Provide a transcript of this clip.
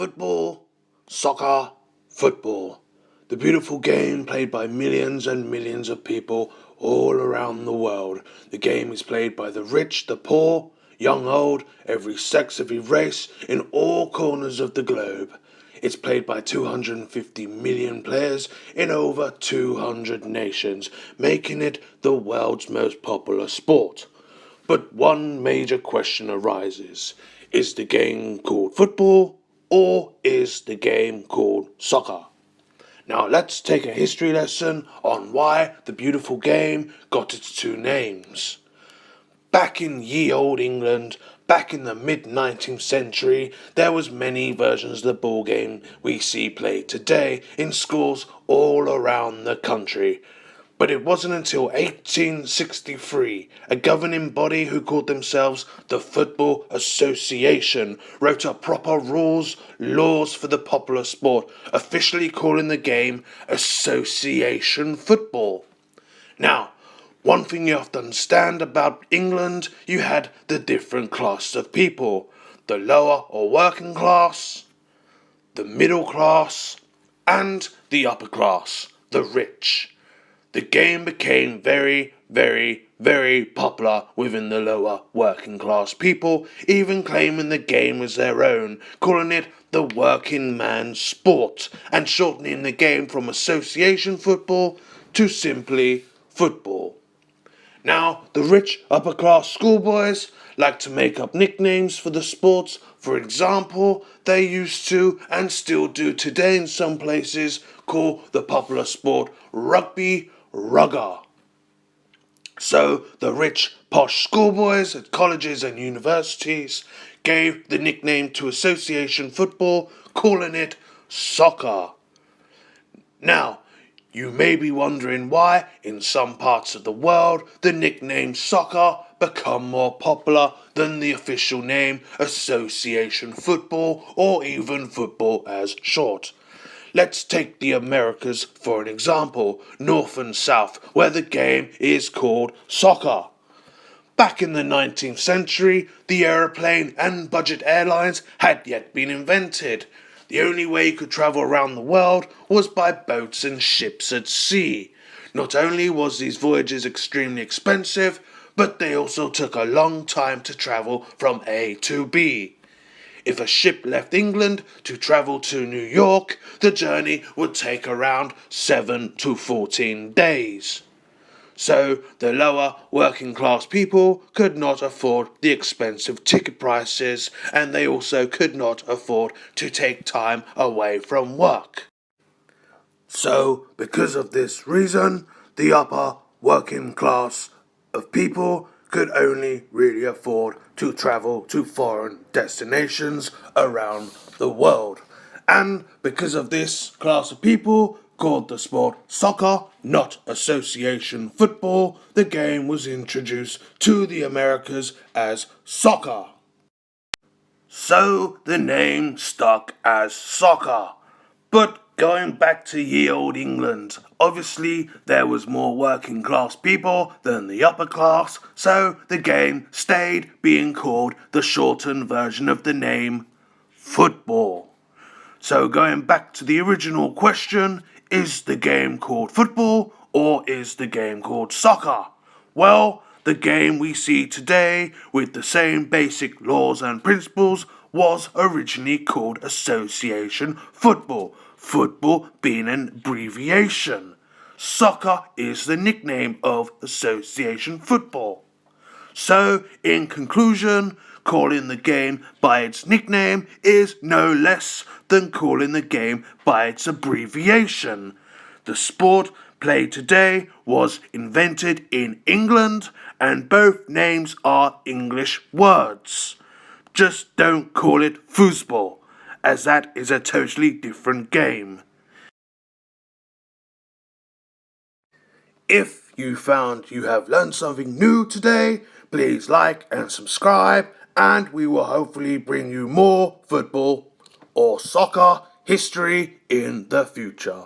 Football, soccer, football. The beautiful game played by millions and millions of people all around the world. The game is played by the rich, the poor, young, old, every sex, every race, in all corners of the globe. It's played by 250 million players in over 200 nations, making it the world's most popular sport. But one major question arises. Is the game called football or is the game called soccer? Now let's take a history lesson on why the beautiful game got its two names. Back in ye old England, back in the mid-19th century, there was many versions of the ball game we see played today in schools all around the country. But it wasn't until 1863 a governing body who called themselves the Football Association wrote up proper laws for the popular sport, officially calling the game association football. Now, one thing you have to understand about England, you had the different classes of people. The lower or working class, the middle class, and the upper class, the rich. The game became very, very, very popular within the lower working class people, even claiming the game as their own, calling it the working man's sport, and shortening the game from association football to simply football. Now, the rich upper class schoolboys like to make up nicknames for the sports. For example, they used to, and still do today in some places, call the popular sport rugby rugger. So the rich posh schoolboys at colleges and universities gave the nickname to association football, calling it soccer. Now, you may be wondering why, in some parts of the world, the nickname soccer become more popular than the official name association football, or even football as short. Let's take the Americas for an example, North and South, where the game is called soccer. Back in the 19th century, the aeroplane and budget airlines had yet been invented. The only way you could travel around the world was by boats and ships at sea. Not only was these voyages extremely expensive, but they also took a long time to travel from A to B. If a ship left England to travel to New York, the journey would take around 7 to 14 days. So the lower working class people could not afford the expensive ticket prices, and they also could not afford to take time away from work. So because of this reason, the upper working class of people could only really afford to travel to foreign destinations around the world. And because of this class of people called the sport soccer, not association football, the game was introduced to the Americas as soccer. So the name stuck as soccer. But going back to ye old England, obviously there was more working class people than the upper class, so the game stayed being called the shortened version of the name football. So going back to the original question, is the game called football or is the game called soccer? Well, the game we see today with the same basic laws and principles was originally called association football. Football being an abbreviation. Soccer is the nickname of association football. So, in conclusion, calling the game by its nickname is no less than calling the game by its abbreviation. The sport played today was invented in England, and both names are English words. Just don't call it foosball, as that is a totally different game. If you found you have learned something new today, please like and subscribe, and we will hopefully bring you more football or soccer history in the future.